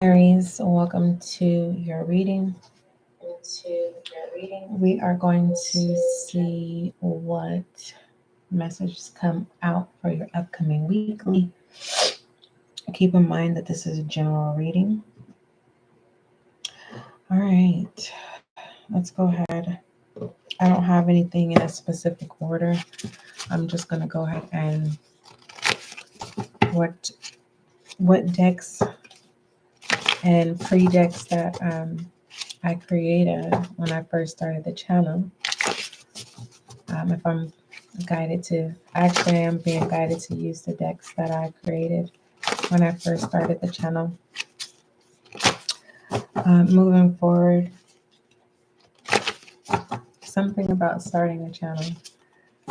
Aries, welcome to your reading. We are going to see what messages come out for your upcoming weekly. Keep in mind that this is a general reading. All right, let's go ahead. I don't have anything in a specific order. I'm just going to go ahead and what decks and pre-decks that I created when I first started the channel. If I'm guided to, actually I am being guided to use the decks that I created when I first started the channel. Moving forward, something about starting a channel,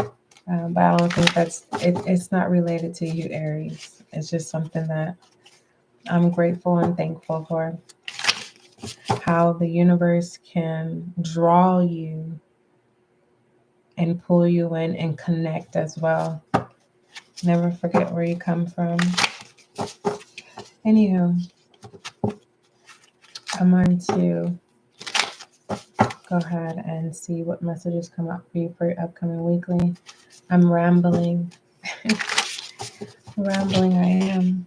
but I don't think it's not related to you, Aries. It's just something that I'm grateful and thankful for. How the universe can draw you and pull you in and connect as well. Never forget where you come from. Anywho, I'm going to go ahead and see what messages come out for you for your upcoming weekly. I'm rambling. Rambling I am.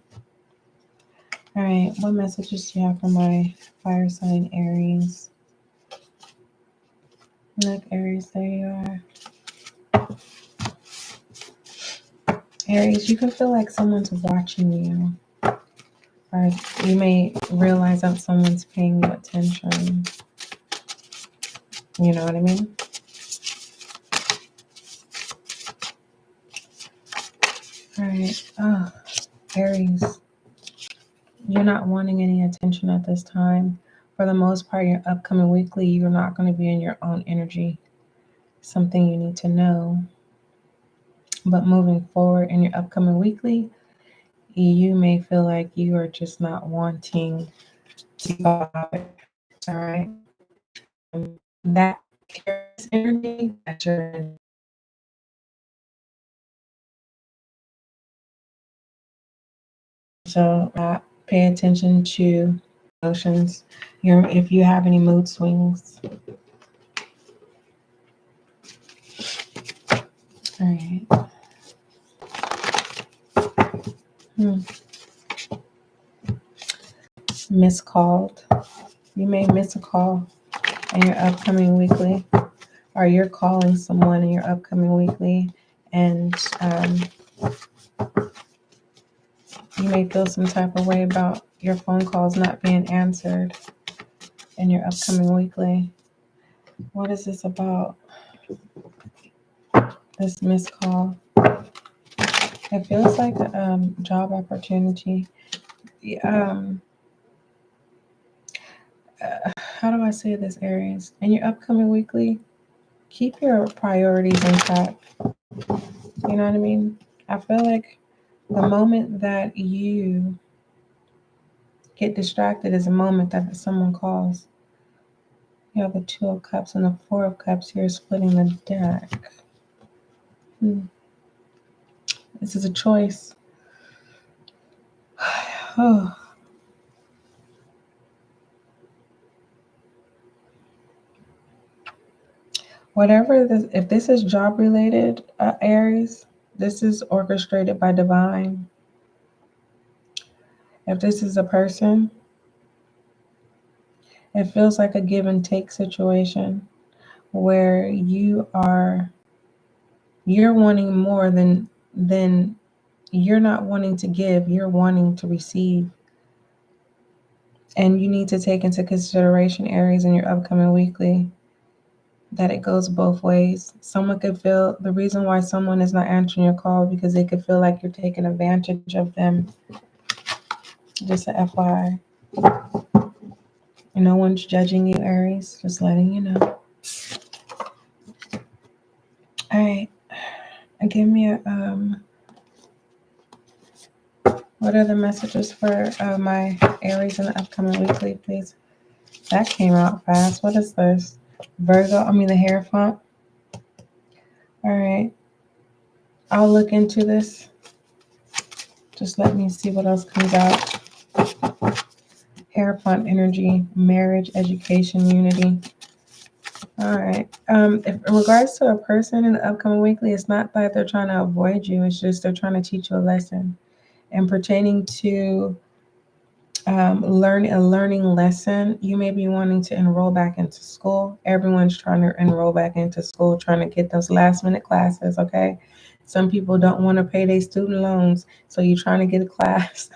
All right, what messages do you have for my fire sign Aries? Look, Aries, there you are. Aries, you can feel like someone's watching you. Or you may realize that someone's paying you attention. You know what I mean? All right. Oh, Aries, you're not wanting any attention at this time. For the most part, your upcoming weekly, you're not going to be in your own energy. Something you need to know. But moving forward in your upcoming weekly, you may feel like you are just not wanting to go about it. All right. That carries energy that you're in. So pay attention to emotions. If you have any mood swings. All right. Miscalled. You may miss a call in your upcoming weekly, or you're calling someone in your upcoming weekly, and you may feel some type of way about your phone calls not being answered in your upcoming weekly. What is this about? This missed call. It feels like a job opportunity. How do I say this, Aries? In your upcoming weekly, keep your priorities intact. You know what I mean? I feel like the moment that you get distracted is a moment that someone calls. You have the Two of Cups and the Four of Cups here splitting the deck. This is a choice. Oh. Whatever this, if this is job related, Aries, this is orchestrated by divine. If this is a person, it feels like a give and take situation where you're wanting more than you're not wanting to give, you're wanting to receive. And you need to take into consideration, Aries, in your upcoming weekly, that it goes both ways. Someone could feel the reason why someone is not answering your call because they could feel like you're taking advantage of them. Just a FYI. No one's judging you, Aries. Just letting you know. All right. Give me a what are the messages for my Aries in the upcoming weekly, please? That came out fast. What is this? The hair font. All right. I'll look into this. Just let me see what else comes out. Hierophant energy, marriage, education, unity. All right. If in regards to a person in the upcoming weekly, it's not that they're trying to avoid you. It's just they're trying to teach you a lesson. And pertaining to learning lesson, you may be wanting to enroll back into school. Everyone's trying to enroll back into school, trying to get those last minute classes. Okay. Some people don't want to pay their student loans, so you're trying to get a class.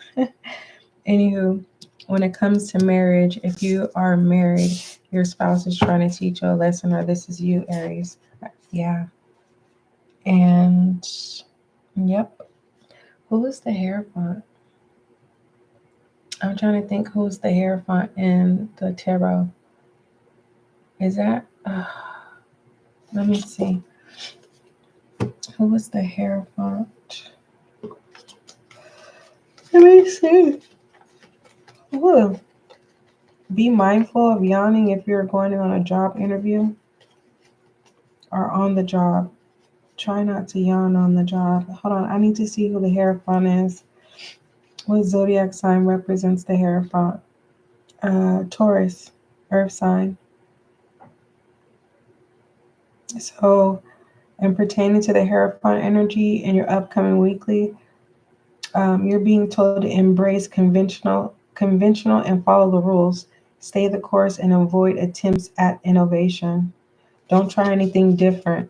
Anywho, when it comes to marriage, if you are married, your spouse is trying to teach you a lesson, or this is you, Aries. Yeah. And yep. Who is the Hierophant? I'm trying to think who's the Hierophant in the tarot. Is that? Let me see. Who was the Hierophant? Let me see. Ooh. Be mindful of yawning if you're going on a job interview or on the job. Try not to yawn on the job. Hold on, I need to see who the Hierophant is. What zodiac sign represents the Hierophant? Taurus, Earth sign. So, and pertaining to the Hierophant energy in your upcoming weekly, you're being told to embrace conventional, and follow the rules. Stay the course and avoid attempts at innovation. Don't try anything different.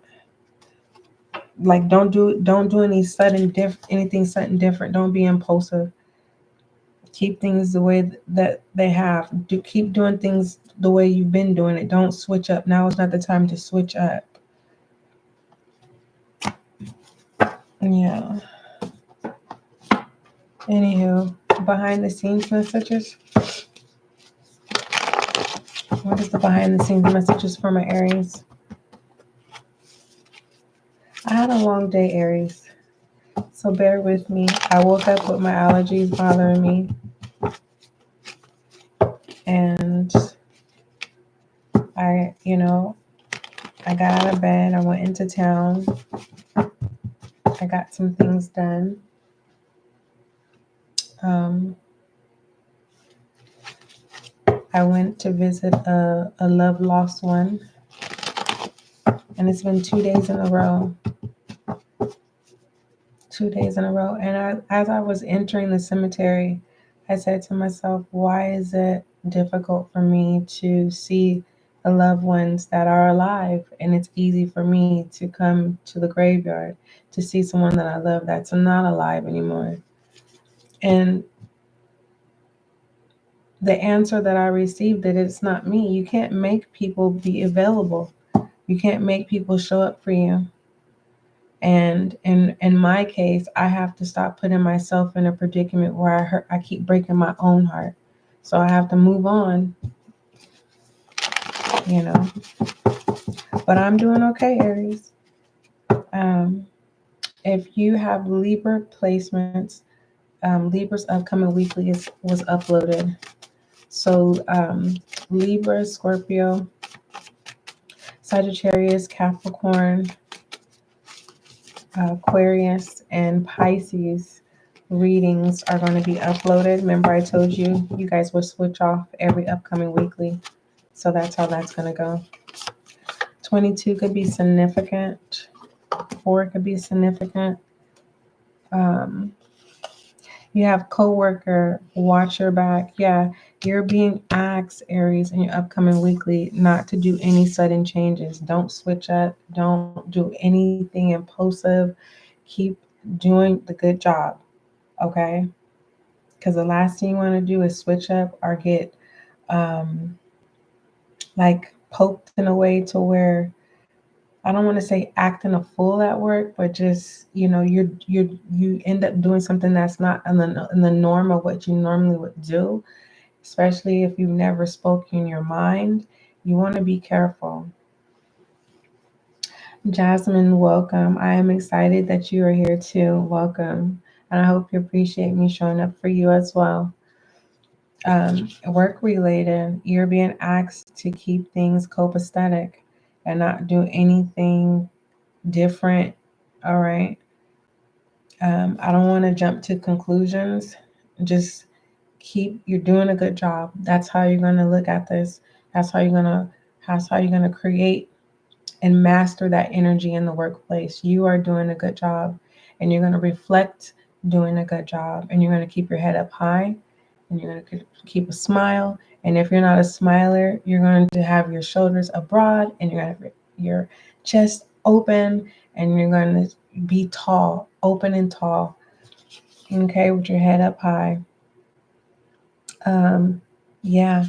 Like don't do anything sudden different. Don't be impulsive. Keep things the way that they have. Keep doing things the way you've been doing it. Don't switch up. Now is not the time to switch up. Yeah. Anywho, behind the scenes messages. What is the behind the scenes messages for my Aries? I had a long day, Aries. So bear with me. I woke up with my allergies bothering me. And I got out of bed. I went into town. I got some things done. I went to visit a love lost one. And it's been 2 days in a row. 2 days in a row. And as I was entering the cemetery, I said to myself, why is it difficult for me to see the loved ones that are alive? And it's easy for me to come to the graveyard to see someone that I love that's not alive anymore. And the answer that I received that it's not me. You can't make people be available. You can't make people show up for you. And in my case, I have to stop putting myself in a predicament where I keep breaking my own heart. So I have to move on, But I'm doing okay, Aries. If you have Libra placements, Libra's upcoming weekly was uploaded. So Libra, Scorpio, Sagittarius, Capricorn, Aquarius, and Pisces readings are going to be uploaded. Remember, I told you guys will switch off every upcoming weekly. So that's how that's going to go. 22 could be significant. 4 could be significant. You have coworker, watch your back. Yeah, you're being asked, Aries, in your upcoming weekly not to do any sudden changes. Don't switch up. Don't do anything impulsive. Keep doing the good job, okay? Because the last thing you want to do is switch up or get poked in a way to where, I don't want to say acting a fool at work, but just, you end up doing something that's not in the norm of what you normally would do, especially if you've never spoken your mind. You want to be careful. Jasmine, welcome. I am excited that you are here too. Welcome. And I hope you appreciate me showing up for you as well. Work related, you're being asked to keep things copacetic and not do anything different. All right. I don't want to jump to conclusions. Just You're doing a good job. That's how you're going to look at this. That's how you're going to create and master that energy in the workplace. You are doing a good job, and you're going to reflect doing a good job, and you're going to keep your head up high, and you're going to keep a smile. And if you're not a smiler, you're going to have your shoulders abroad, and you're going to have your chest open, and you're going to be tall, open and tall, okay, with your head up high. Yeah,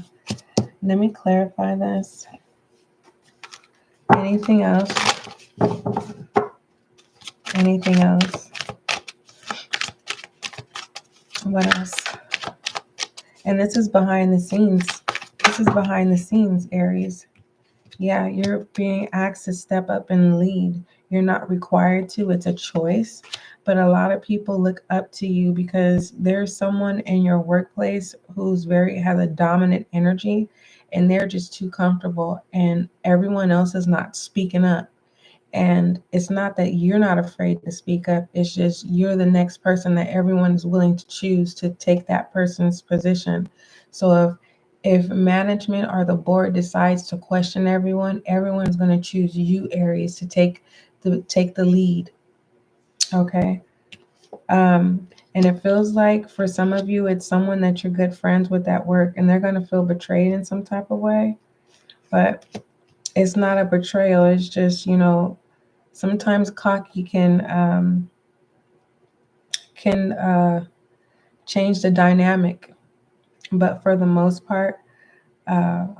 let me clarify this. Anything else? Anything else? What else? And this is behind the scenes. This is behind the scenes, Aries. Yeah, you're being asked to step up and lead. You're not required to. It's a choice. But a lot of people look up to you because there's someone in your workplace who's has a dominant energy, and they're just too comfortable, and everyone else is not speaking up. And it's not that you're not afraid to speak up. It's just you're the next person that everyone is willing to choose to take that person's position. So if management or the board decides to question everyone, everyone's going to choose you, Aries, to take the lead. Okay. And it feels like for some of you, it's someone that you're good friends with at work, and they're going to feel betrayed in some type of way. But it's not a betrayal. It's just, sometimes cocky can change the dynamic. But for the most part,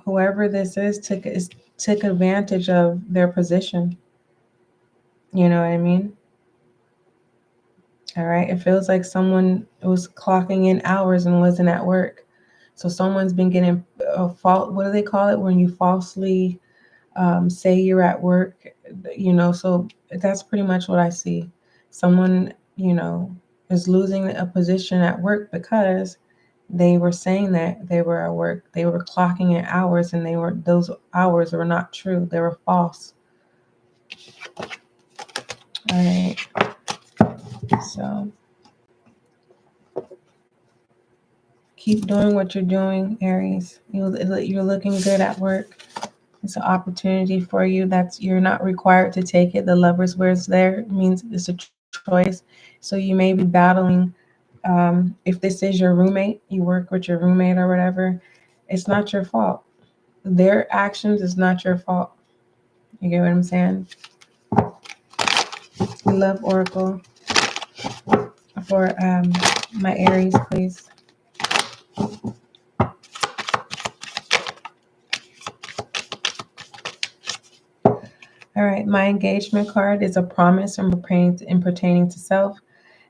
whoever this is took advantage of their position. You know what I mean? All right. It feels like someone was clocking in hours and wasn't at work. So someone's been getting a fault. What do they call it when you falsely say you're at work? So that's pretty much what I see. Someone, is losing a position at work because they were saying that they were at work. They were clocking in hours, and those hours were not true. They were false. All right. So keep doing what you're doing, Aries. You're looking good at work. It's an opportunity for you. You're not required to take it. The Lovers, where it's there, means it's a choice. So you may be battling. If this is your roommate, you work with your roommate or whatever, it's not your fault. Their actions is not your fault. You get what I'm saying? Love Oracle for my Aries, please. All right, my engagement card is a promise and pertaining to self.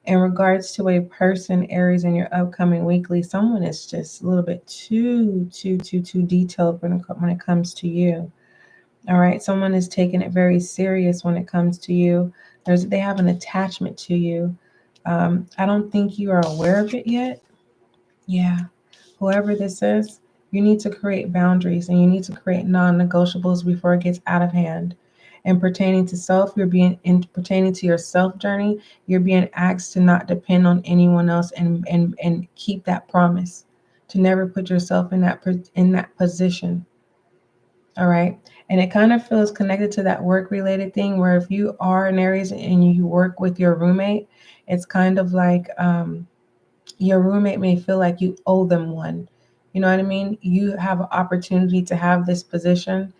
In regards to a person, Aries, in your upcoming weekly, someone is just a little bit too detailed when it comes to you. All right, someone is taking it very serious when it comes to you. They have an attachment to you. I don't think you are aware of it yet. Yeah, whoever this is, you need to create boundaries, and you need to create non-negotiables before it gets out of hand. And pertaining to self, pertaining to your self journey, you're being asked to not depend on anyone else, and keep that promise to never put yourself in that position. All right. And it kind of feels connected to that work related thing, where if you are in Aries and you work with your roommate, it's kind of like your roommate may feel like you owe them one. You know what I mean? You have an opportunity to have this position,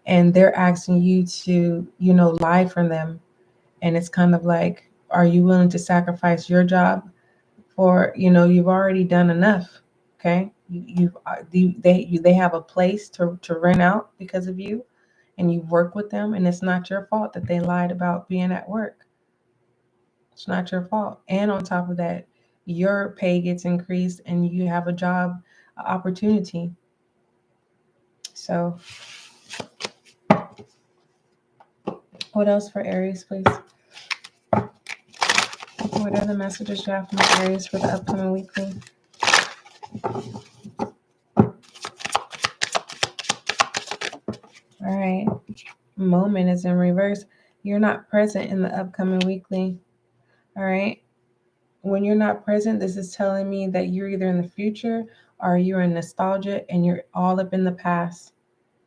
and they're asking you to, lie for them. And it's kind of like, are you willing to sacrifice your job for, you've already done enough. Okay. They have a place to rent out because of you, and you work with them, and it's not your fault that they lied about being at work. It's not your fault. And on top of that, your pay gets increased, and you have a job opportunity. So what else for Aries, please? What are the messages you have from Aries for the upcoming weekly? All right. Moment is in reverse. You're not present in the upcoming weekly. All right. when you're not present, this is telling me that you're either in the future or you're in nostalgia and you're all up in the past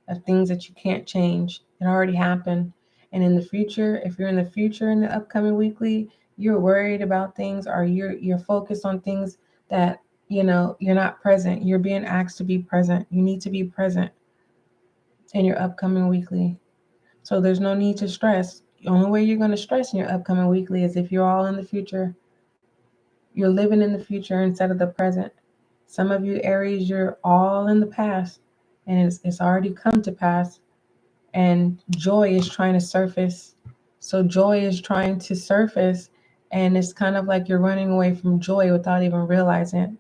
of things that you can't change. It already happened. And in the future, if you're in the future in the upcoming weekly, you're worried about things or you're focused on things that, you're not present. You're being asked to be present. You need to be present in your upcoming weekly. So there's no need to stress. The only way you're going to stress in your upcoming weekly is if you're all in the future. You're living in the future instead of the present. Some of you Aries, you're all in the past and it's already come to pass. And joy is trying to surface. So joy is trying to surface, and it's kind of like you're running away from joy without even realizing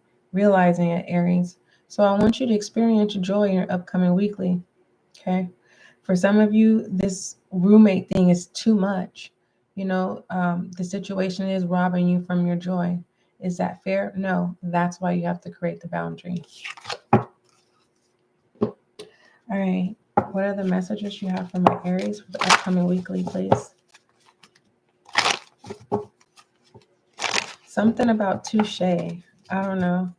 it, Aries. So I want you to experience joy in your upcoming weekly. Okay. For some of you, this roommate thing is too much. The situation is robbing you from your joy. Is that fair? No. That's why you have to create the boundary. All right. What are the messages you have for my Aries for the upcoming weekly, please? Something about touche. I don't know.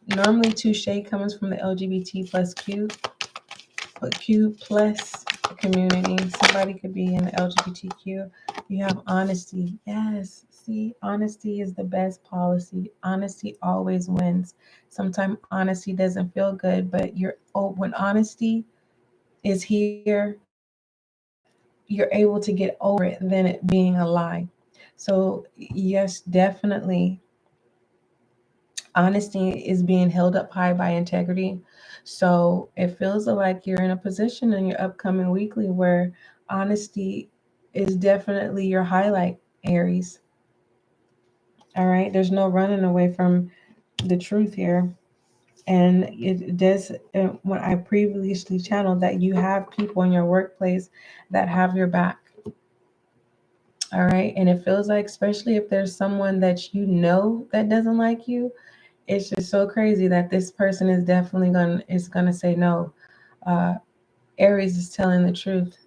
Normally, touche comes from the LGBT plus Q plus community. Somebody could be in the LGBTQ. You have honesty. Yes. See, honesty is the best policy. Honesty always wins. Sometimes honesty doesn't feel good, but when honesty is here, you're able to get over it than it being a lie. So yes, definitely honesty is being held up high by integrity. So it feels like you're in a position in your upcoming weekly where honesty is definitely your highlight, Aries. All right. There's no running away from the truth here. And it does, when I previously channeled that you have people in your workplace that have your back. All right. And it feels like, especially if there's someone that that doesn't like you, it's just so crazy that this person is definitely gonna say no. Uh, Aries is telling the truth.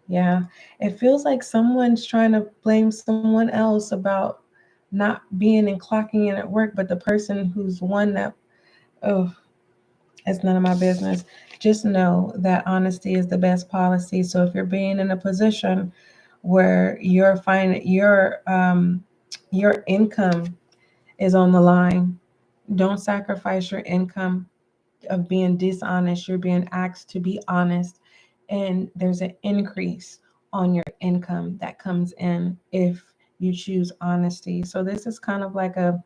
Yeah. It feels like someone's trying to blame someone else about not being and clocking in at work, but the person who's one that, oh, it's none of my business. Just know that honesty is the best policy. So if you're being in a position where you're finding your income is on the line, don't sacrifice your income of being dishonest. You're being asked to be honest, and there's an increase on your income that comes in if you choose honesty. So this is kind of like a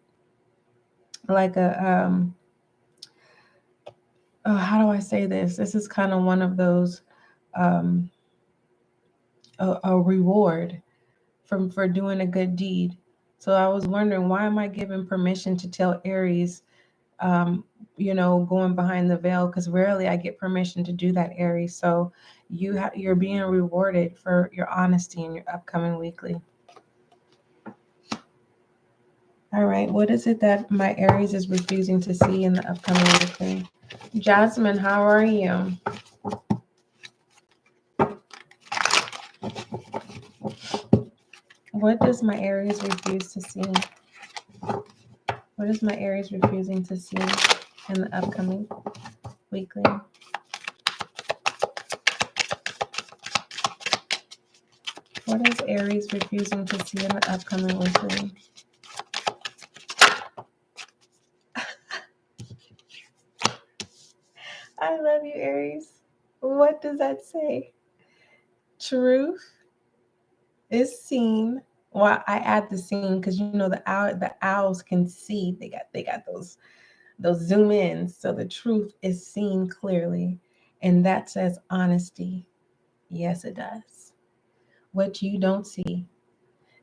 how do I say this? This is kind of one of those um, a reward for doing a good deed. So I was wondering, why am I given permission to tell Aries, going behind the veil? Because rarely I get permission to do that, Aries. So you're being rewarded for your honesty in your upcoming weekly. All right, what is it that my Aries is refusing to see in the upcoming weekly? Jasmine, how are you? What does my Aries refuse to see? What is my Aries refusing to see in the upcoming weekly? What is Aries refusing to see in the upcoming weekly? I love you, Aries. What does that say? Truth is seen. Well, I add the scene because the owls can see. They got those zoom ins. So the truth is seen clearly. And that says honesty. Yes, it does. What you don't see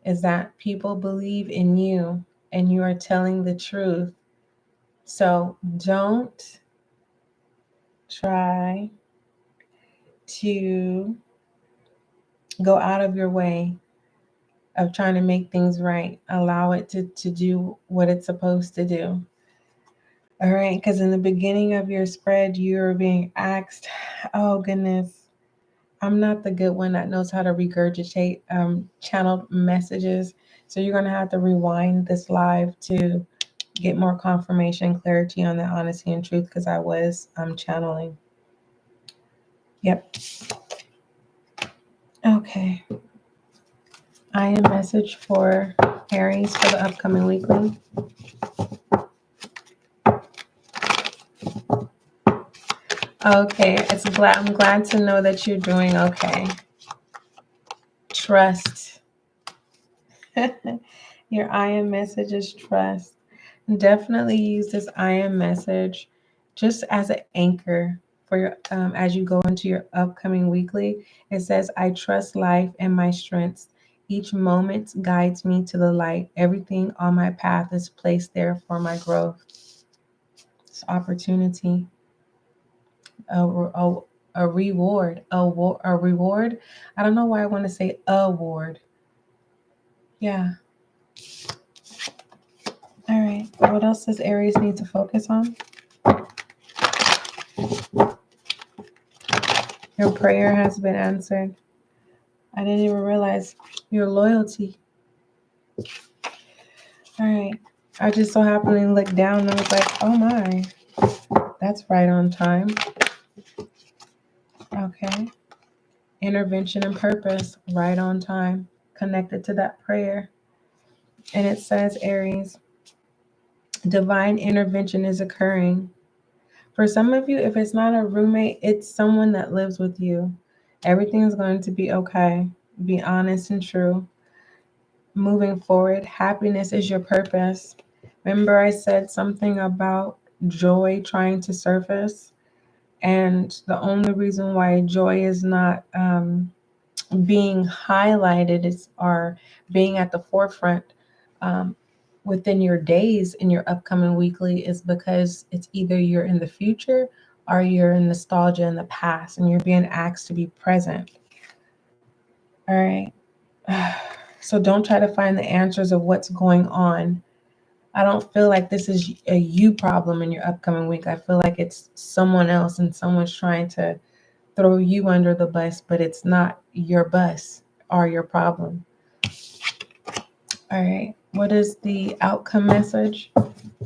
is that people believe in you and you are telling the truth. So don't try to go out of your way of trying to make things right. Allow it to do what it's supposed to do. All right, because in the beginning of your spread, you're being asked, oh goodness, I'm not the good one that knows how to regurgitate channeled messages. So you're going to have to rewind this live to get more confirmation, clarity on the honesty and truth, because I was channeling. Yep. Okay. I am message for Aries for the upcoming weekly. Okay, I'm glad to know that you're doing okay. Trust. Your I am message is trust. Definitely use this I am message just as an anchor for your as you go into your upcoming weekly. It says, I trust life and my strengths. Each moment guides me to the light. Everything on my path is placed there for my growth. It's opportunity. A reward. A reward. I don't know why I want to say award. Yeah. All right. What else does Aries need to focus on? Your prayer has been answered. I didn't even realize your loyalty. All right. I just so happened to look down and I was like, oh my, that's right on time. Okay. Intervention and purpose, right on time, connected to that prayer. And it says, Aries, divine intervention is occurring. For some of you, if it's not a roommate, it's someone that lives with you. Everything is going to be okay. Be honest and true. Moving forward, happiness is your purpose. Remember, I said something about joy trying to surface, and the only reason why joy is not being highlighted is or being at the forefront um, within your days in your upcoming weekly is because it's either you're in the future or you're in nostalgia in the past, and you're being asked to be present. All right. So don't try to find the answers of what's going on. I don't feel like this is a you problem in your upcoming week. I feel like it's someone else and someone's trying to throw you under the bus, but it's not your bus or your problem. All right. What is the outcome message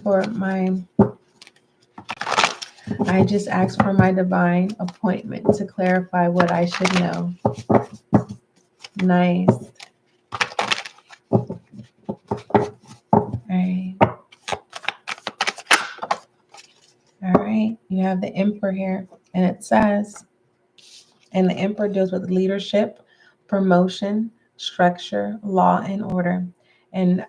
for I just asked for my divine appointment to clarify what I should know. Nice. All right. All right. You have the Emperor here, and it says, and the Emperor deals with leadership, promotion, structure, law, and order. And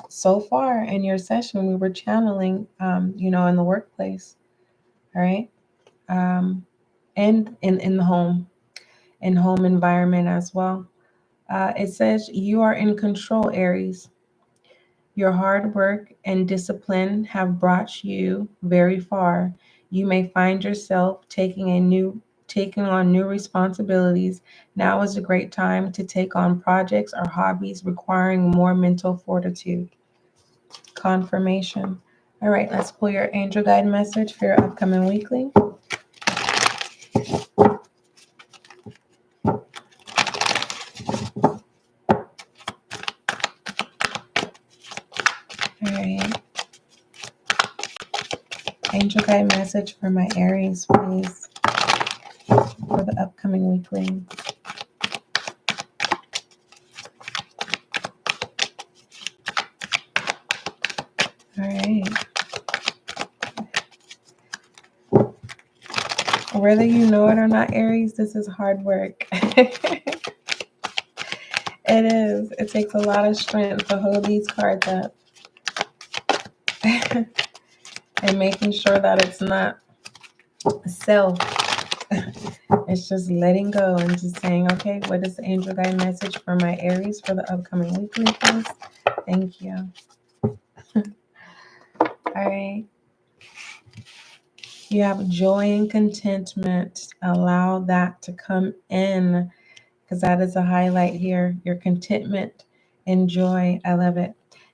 so far in your session, we were channeling, in the workplace, all right, and in the home environment as well. It says you are in control, Aries. Your hard work and discipline have brought you very far. You may find yourself taking on new responsibilities. Now is a great time to take on projects or hobbies requiring more mental fortitude. Confirmation. All right, let's pull your angel guide message for your upcoming weekly. All right. Angel guide message for my Aries, please, for the upcoming weekly. All right. Whether you know it or not, Aries, this is hard work. It is. It takes a lot of strength to hold these cards up. And making sure that it's not self. It's just letting go and just saying, okay, what is the angel guide message for my Aries for the upcoming weekly, please? Thank you. All right. You have joy and contentment. Allow that to come in, because that is a highlight here. Your contentment and joy. I love it.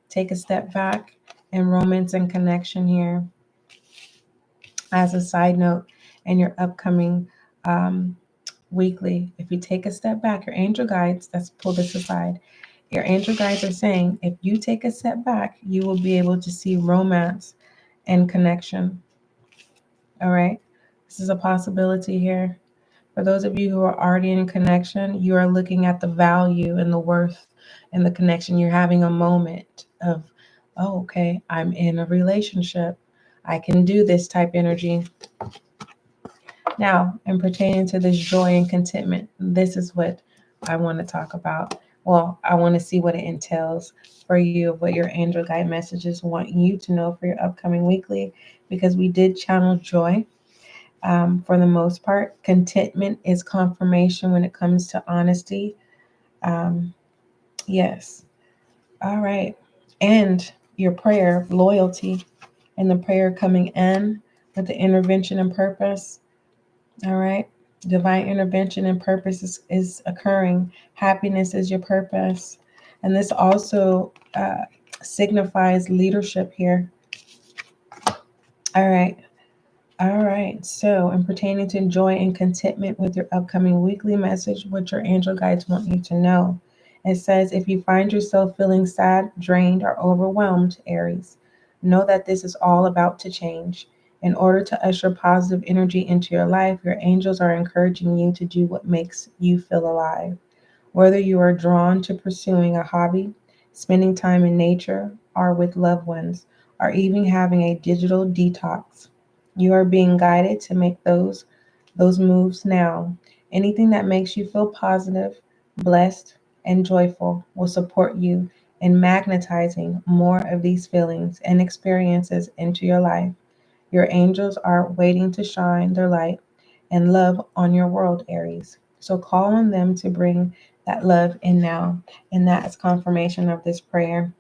Take a step back, and romance and connection here. As a side note, in your upcoming weekly, if you take a step back, your angel guides, let's pull this aside. Your angel guides are saying if you take a step back, you will be able to see romance and connection. All right. This is a possibility here. For those of you who are already in connection, you are looking at the value and the worth and the connection. You're having a moment of, oh, okay, I'm in a relationship. I can do this type energy. Now, in pertaining to this joy and contentment, this is what I want to talk about. Well, I want to see what it entails for you, of what your angel guide messages want you to know for your upcoming weekly, because we did channel joy. For the most part, contentment is confirmation when it comes to honesty. Um, yes. All right. And your prayer, loyalty, and the prayer coming in with the intervention and purpose. All right. Divine intervention and purpose is occurring. Happiness is your purpose. And this also signifies leadership here. All right. All right. So, in pertaining to joy and contentment with your upcoming weekly message, what your angel guides want you to know. It says, if you find yourself feeling sad, drained, or overwhelmed, Aries, know that this is all about to change. In order to usher positive energy into your life, your angels are encouraging you to do what makes you feel alive. Whether you are drawn to pursuing a hobby, spending time in nature, or with loved ones, or even having a digital detox, you are being guided to make those moves now. Anything that makes you feel positive, blessed, and joyful will support you in magnetizing more of these feelings and experiences into your life. Your angels are waiting to shine their light and love on your world, Aries. So call on them to bring that love in now. And that is confirmation of this prayer.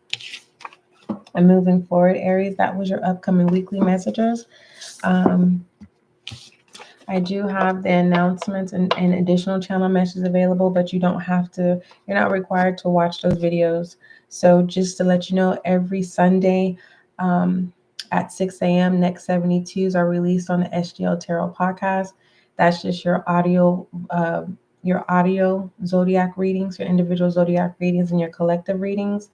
And moving forward, Aries, that was your upcoming weekly messages. Um, I do have the announcements and additional channel messages available, but you don't have to, you're not required to watch those videos. So just to let you know, every Sunday at 6 a.m., next 72s are released on the SGL Tarot Podcast. That's just your audio zodiac readings, your individual zodiac readings, and your collective readings.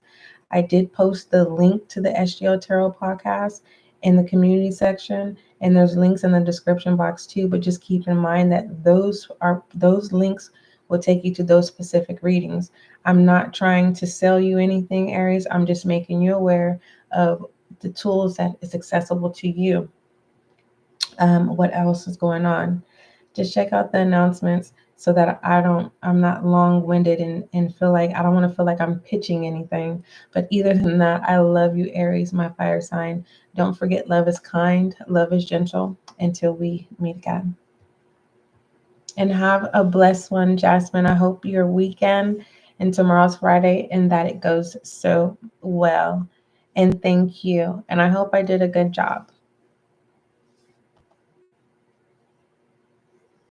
I did post the link to the SGL Tarot Podcast in the community section, and there's links in the description box too. But just keep in mind that those links will take you to those specific readings. I'm not trying to sell you anything, Aries. I'm just making you aware of the tools that is accessible to you. What else is going on? Just check out the announcements so that I'm not long-winded and feel like I don't want to feel like I'm pitching anything. But either than that, I love you, Aries, my fire sign. Don't forget, love is kind, love is gentle. Until we meet again. And have a blessed one, Jasmine. I hope your weekend and tomorrow's Friday and that it goes so well. And thank you. And I hope I did a good job.